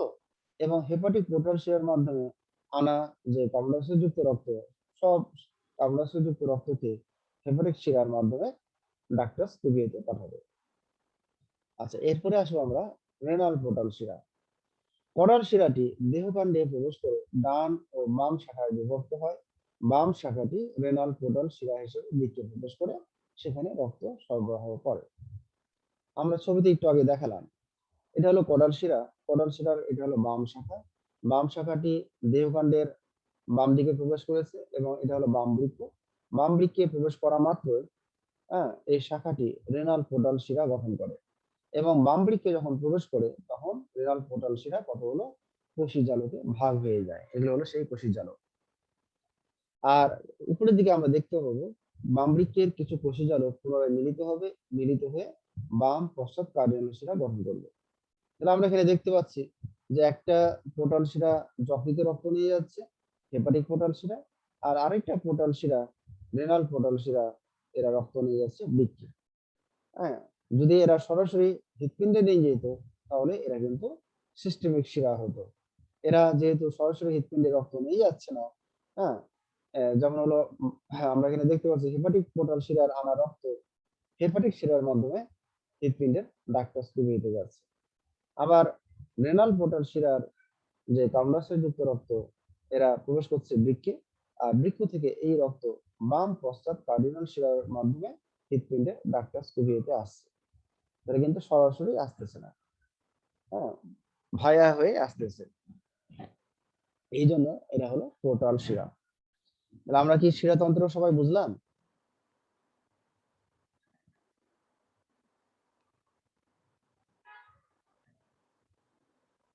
এবং হেপাটিক পোর্টাল শিরার মাধ্যমে আনা যে কার্বন ডাই অক্সাইড যুক্ত রক্ত, সব কার্বন ডাই অক্সাইড যুক্ত রক্তকে হেপাটিক শিরার মাধ্যমে ডাক্টাস টুবিয়েতে পাঠাবে। আচ্ছা, এরপরে আসবো আমরা রেনাল পোর্টাল শিরা। কোডাল শিরাটি দেহকাণ্ডে প্রবেশ করে ডান ও বাম শাখায় বিভক্ত হয়। বাম শাখাটি রেনাল পোর্টাল শিরা হিসেবে বৃক্কে প্রবেশ করে সেখানে রক্ত সরবরাহ করে। আমরা ছবিতে একটু আগে দেখালাম, এটা হলো কোডাল শিরা। কোডাল শিরার এটা হলো বাম শাখা। বাম শাখাটি দেহকাণ্ডের বাম দিকে প্রবেশ করেছে এবং এটা হলো বাম বৃক্ক। বাম বৃক্কে প্রবেশ করা মাত্রই এই শাখাটি রেনাল পোর্টাল শিরা গঠন করে, এবং বাম বৃক্কে যখন প্রবেশ করে তখন রেনাল পোর্টাল শিরা কতগুলো কোষী জালকে ভাগ হয়ে যায়। এগুলো হলো সেই কোষী জালক। আর উপরের দিকে আমরা দেখতে পাবো বাম বৃক্কের কিছু কোষী জালক পুনরায় মিলিত হয়ে বাম পশ্চাৎ কার্ডিয়াল শিরা গঠন করবে। তাহলে আমরা এখানে দেখতে পাচ্ছি যে একটা পোর্টাল শিরা যকৃতে রক্ত নিয়ে যাচ্ছে, হেপাটিক পোর্টাল শিরা, আর আরেকটা পোর্টাল শিরা রেনাল পোর্টাল শিরা এরা রক্ত নিয়ে যাচ্ছে বৃক্কে। হ্যাঁ, যদি এরা সরাসরি হৃৎপিণ্ডে নিয়ে যেত তাহলে এরা কিন্তু সিস্টেমিক শিরা হতো। এরা যেহেতু সরাসরি হৃৎপিণ্ডে রক্ত নিয়ে যাচ্ছে না, হ্যাঁ, যেমন হলো হ্যাঁ, আমরা এখানে দেখতে পাচ্ছি হেপাটিক পোর্টাল শিরার আনা রক্ত হেপাটিক শিরার মাধ্যমে হৃৎপিণ্ডের ডাক্টাস টুবিয়েতে যাচ্ছে। আবার রেনাল পোর্টাল শিরার যে কার্বন ডাই অক্সাইড যুক্ত রক্ত এরা প্রবেশ করছে বৃক্কে, আর বৃক্ক থেকে এই রক্ত বাম পশ্চাৎ কার্ডিনাল শিরার মাধ্যমে হৃৎপিণ্ডে ডাক্টাস টুবিয়েতে আসছে। এটা কিন্তু সরাসরি আসতেছে না, হ্যাঁ, ভায়া হয়ে আসতেছে। এই জন্য এটা হলো পোর্টাল শিরা। তাহলে আমরা কি শিরাতন্ত্র সবাই বুঝলাম?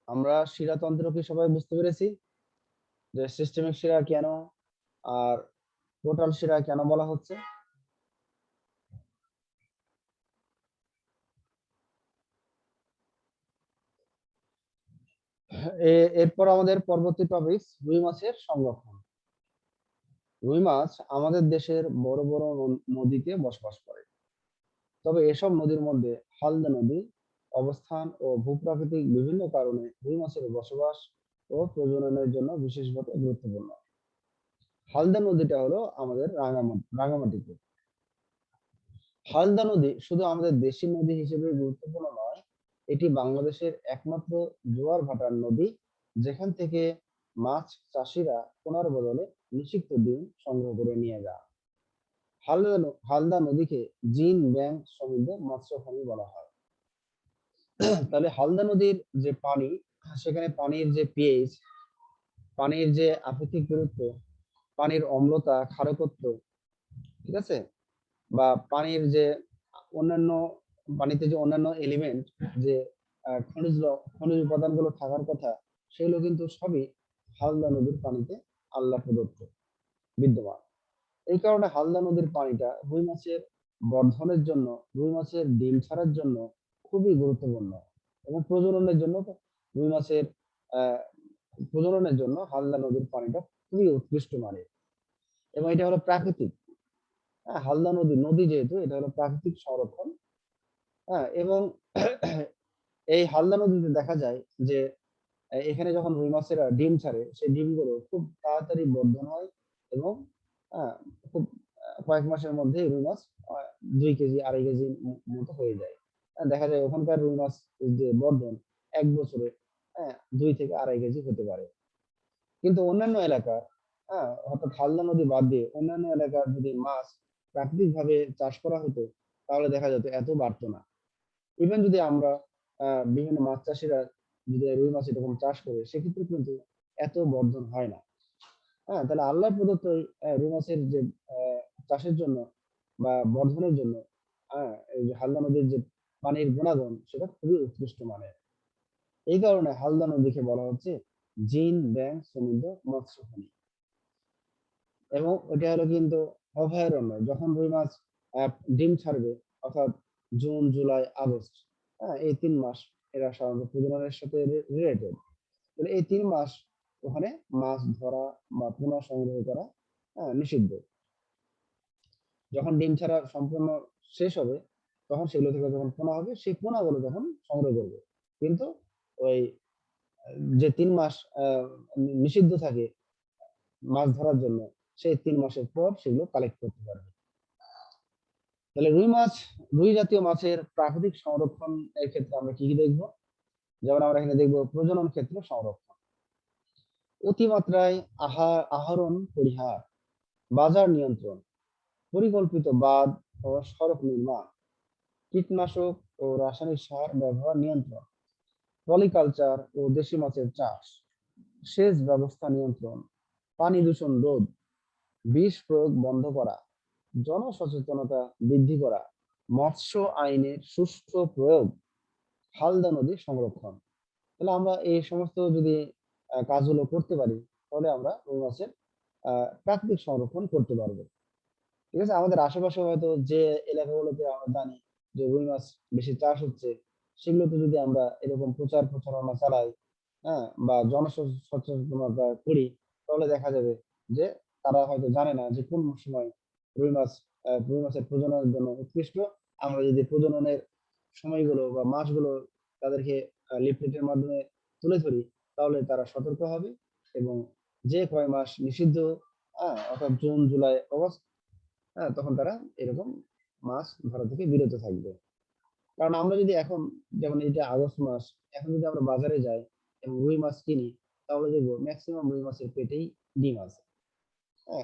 আমরা শিরাতন্ত্র কি সবাই বুঝতে পেরেছি যে সিস্টেমিক শিরা কেন আর পোর্টাল শিরা কেন বলা হচ্ছে? এরপর আমাদের পরবর্তী টপিক রুই মাছের সংরক্ষণ। রুই মাছ আমাদের দেশের বড় বড় নদীতে বসবাস করে, তবে এসব নদীর মধ্যে হালদা নদী অবস্থান ও ভূপ্রাকৃতিক বিভিন্ন কারণে রুই মাছের বসবাস ও প্রজননের জন্য বিশেষভাবে গুরুত্বপূর্ণ। হালদা নদীটা হলো আমাদের রাঙামাটিতে। হালদা নদী শুধু আমাদের দেশি নদী হিসেবে গুরুত্বপূর্ণ নয়, এটি বাংলাদেশের একমাত্র জোয়ার ভাটার নদী, যেখান থেকে মাছ চাষিরা পোনার বদলে নিষিক্ত ডিম সংগ্রহ করে নিয়ে যায়। হালদা নদীকে জিন ব্যাং সমৃদ্ধ মৎস্যভূমি বলা হয়। তাহলে হালদা নদীর যে পানি, সেখানে পানির যে পিএইচ, পানির যে আপেক্ষিক গুরুত্ব, পানির অম্লতা, ক্ষারকত্ব, ঠিক আছে, বা পানির যে অন্যান্য পানিতে যে অন্যান্য এলিমেন্ট, যে খনিজ উপাদানগুলো থাকার কথা, সেগুলো কিন্তু সবই হালদা নদীর পানিতে আল্লাহ প্রদত্ত বিদ্যমান। এই কারণে হালদা নদীর পানিটা রুই মাছের বর্ধনের জন্য, রুই মাছের ডিম ছাড়ার জন্য খুবই গুরুত্বপূর্ণ, এবং প্রজননের জন্য রুই মাছের আহ প্রজননের জন্য হালদা নদীর পানিটা খুবই উৎকৃষ্ট মানের, এবং এটা হলো প্রাকৃতিক। হ্যাঁ, হালদা নদী নদী যেহেতু, এটা হলো প্রাকৃতিক সংরক্ষণ। হ্যাঁ, এবং এই হালদা নদীতে দেখা যায় যে এখানে যখন রুই মাছেরা ডিম ছাড়ে, সেই ডিমগুলো খুব তাড়াতাড়ি বর্ধন হয়, এবং আহ, খুব কয়েক মাসের মধ্যে রুই মাছ 2 কেজি 2.5 কেজি মতো হয়ে যায়। দেখা যায় ওখানকার রুই মাছ যে বর্ধন 1 বছরে 2 থেকে 2.5 কেজি হতে পারে। কিন্তু অন্যান্য এলাকা, অর্থাৎ হালদা নদী বাদ দিয়ে অন্যান্য এলাকার যদি মাছ প্রাকৃতিক ভাবে চাষ করা হতো, তাহলে দেখা যেত এত বাড়তো না। ইভেন যদি আমরা বিভিন্ন মাছ চাষিরা যদি রুই মাছ এরকম চাষ করে, সেক্ষেত্রে কিন্তু এত বর্ধন হয় না। হ্যাঁ, তাহলে আল্লাহ প্রদত্ত এই রুই মাছের যে চাষের জন্য বা বর্ধনের জন্য, হ্যাঁ, এই যে হালদা নদীর যে পানির গুণাগুণ সেটা খুবই উৎকৃষ্ট মানের। এই কারণে হালদা নদীকে বলা হচ্ছে জিন ব্যাং সমুদ্র মৎস্যখনি। এবং ওটা হলো কিন্তু অভয়ারণ্য। যখন রুই মাছ ডিম ছাড়বে, অর্থাৎ জুন জুলাই আগস্ট, হ্যাঁ, এই 3 মাস এরা সাধারণত প্রজননের সাথে রিলেটেড। তাহলে এই 3 মাস ওখানে মাছ ধরা বা পোনা সংগ্রহ করা নিষিদ্ধ। যখন ডিম ছাড়া সম্পূর্ণ শেষ হবে, তখন সেগুলো থেকে যখন পোনা হবে, সেই পোনাগুলো তখন সংগ্রহ করবে। কিন্তু ওই যে 3 মাস নিষিদ্ধ থাকে মাছ ধরার জন্য, সেই 3 মাসের পর সেগুলো কালেক্ট করতে পারবে। তাহলে রুই জাতীয় মাছের প্রাকৃতিক সংরক্ষণ এর ক্ষেত্রে আমরা কি কি দেখবো? যেমন আমরা এখানে দেখবো প্রজনন ক্ষেত্র সংরক্ষণ, অতিমাত্রায় আহরণ পরিহার, বাজার নিয়ন্ত্রণ, পরিকল্পিত বাঁধ ও সড়ক নির্মাণ, কীটনাশক ও রাসায়নিক সার ব্যবহার নিয়ন্ত্রণ, পলিকালচার ও দেশি মাছের চাষ, সেচ ব্যবস্থা নিয়ন্ত্রণ, পানি দূষণ রোধ, বিষ প্রয়োগ বন্ধ করা, জনসচেতনতা বৃদ্ধি করা, মৎস্য আইনের সুষ্ঠু প্রয়োগ, হালদা নদী সংরক্ষণ। তাহলে আমরা এই সমস্ত যদি কাজগুলো করতে পারি, তাহলে আমরা রুই মাছের প্রাকৃতিক সংরক্ষণ করতে পারবো। ঠিক আছে, আমাদের আশেপাশে হয়তো যে এলাকাগুলোতে আমরা জানি যে রুই মাছ বেশি চাষ হচ্ছে, সেগুলোতে যদি আমরা এরকম প্রচার প্রচারণা চালাই, হ্যাঁ, বা জনসচেতনতা করি, তাহলে দেখা যাবে যে তারা হয়তো জানে না যে কোন সময় রুই মাছের প্রজননের জন্য উৎকৃষ্ট। আমরা যদি প্রজননের সময়গুলো বা মাসগুলো তাদেরকে লিফলেটের মাধ্যমে তুলে ধরি, তাহলে তারা সতর্ক হবে এবং যে কয় মাস নিষিদ্ধ, অর্থাৎ জুন জুলাই অগস্ট, তখন তারা এরকম মাছ ধরা থেকে বিরত থাকবে। কারণ আমরা যদি এখন, যেমন এটা আগস্ট মাস, এখন যদি আমরা বাজারে যাই এবং রুই মাছ কিনি, তাহলে দেখবো ম্যাক্সিমাম রুই মাছের পেটেই ডিম আছে।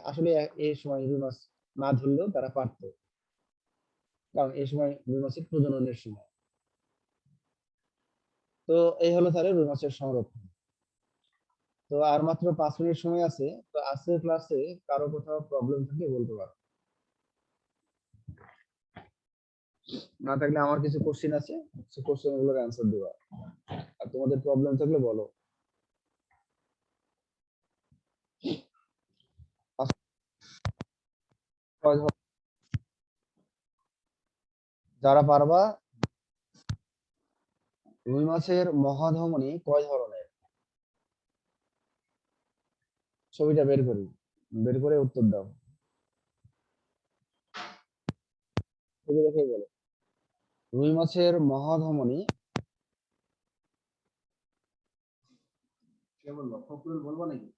আসলে এই সময় রুই মাছ না ধরলেও তারা পারতো, কারণ এই সময় রুই মাছের প্রজননের সময়। তো এই হলো তাহলে রুই মাছের সংরক্ষণ। তো আর মাত্র 5 মিনিট সময় আছে। তো আজকের ক্লাসে কারো কোথাও প্রবলেম থাকলে বলতে পারো, না থাকলে আমার কিছু কোশ্চেন আছে, সেই কোশ্চেন গুলোর অ্যান্সার দিবা। আর তোমাদের প্রবলেম থাকলে বলো। যারা পারবা, রুই মাছের মহাধমনী কয় ধরনের? ছবিটা বের করি, বের করে উত্তর দাও। ছবি দেখে বলো। রুই মাছের মহাধমনী, কে বলবো? ফখরুল বলবো নাকি?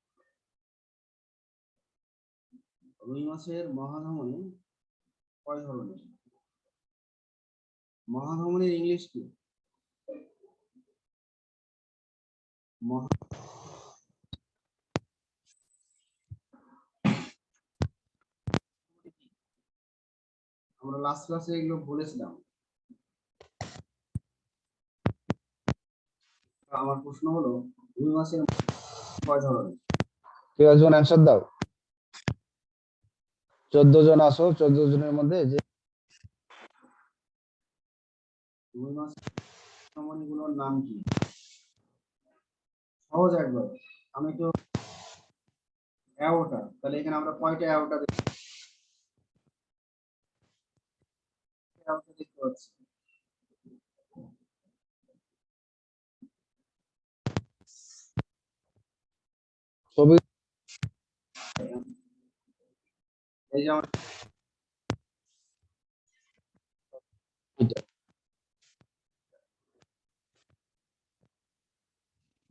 রুই মাছের মহাধমনী কয় ধরনের? মহাধমনীর ইংলিশ কি? আমরা লাস্ট ক্লাসে এগুলো বলেছিলাম। আমার প্রশ্ন হলো, রুই মাছের কয় ধরনের? কেউ একজন অ্যান্সার দাও। 14 জন আসো, 14 জনের মধ্যে যে রুই মাছের গুলোর নাম কি? সহজ একবার। আমি তো অ্যাওটা, তাহলে এখানে আমরা কয়টা অ্যাওটা দেখতে পাচ্ছি? ছবি এই যে আমার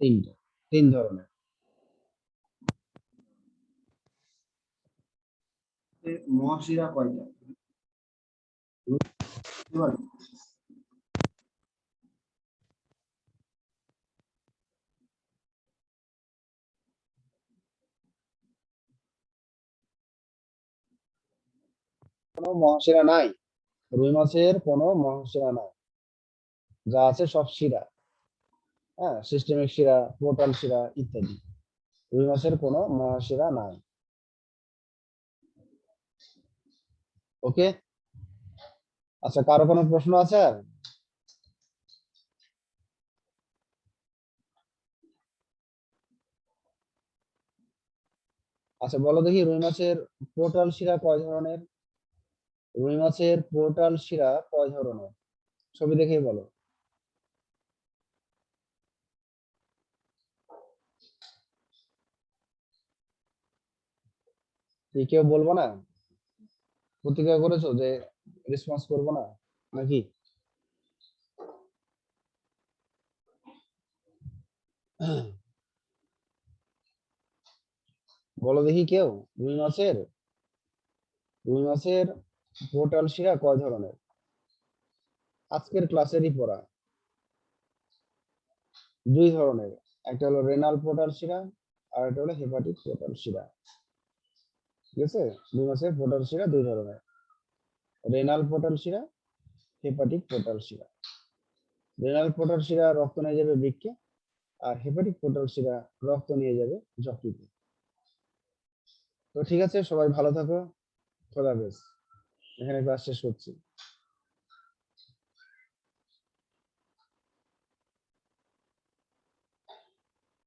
তিনটা, 3 ধরনের। মহাশিরা কয়টা? কোনো মহাশিরা নাই, রুই মাছের কোনো মহাশিরা নাই। যা আছে সব শিরা, হ্যাঁ, সিস্টেমিক শিরা, পোর্টাল শিরা ইত্যাদি। রুই মাছের কোনো মহাশিরা নাই। ওকে, আচ্ছা, কারো কোনো প্রশ্ন আছে আর? আচ্ছা বলো দেখি, রুই মাছের পোর্টাল শিরা কয় ধরনের? রুই মাছের পোর্টাল শিরা কয় ধরনের? ছবি দেখেই বলো। কি কেউ বলবো না? প্রতিজ্ঞা করেছো যে রেসপন্স করবো না নাকি? বলো দেখি কেউ, রুই মাছের রুই মাছের পোর্টাল শিরা কয় ধরনের? আজকের ক্লাসেরই পড়া। দুই ধরনের, একটা হলো রেনাল পোর্টাল শিরা আর একটা হলো হেপাটিক পোর্টাল শিরা। ঠিক আছে, রুই মাছের পোর্টাল শিরা দুই ধরনের, রেনাল পোর্টাল শিরা, হেপাটিক পোর্টাল শিরা। রেনাল পোর্টাল শিরা রক্ত নিয়ে যাবে বৃক্কে, আর হেপাটিক পোর্টাল শিরা রক্ত নিয়ে যাবে যকৃতে। তো ঠিক আছে, সবাই ভালো থাকো, খোদা হাফেজ। এখানে ক্লাস শেষ করছি।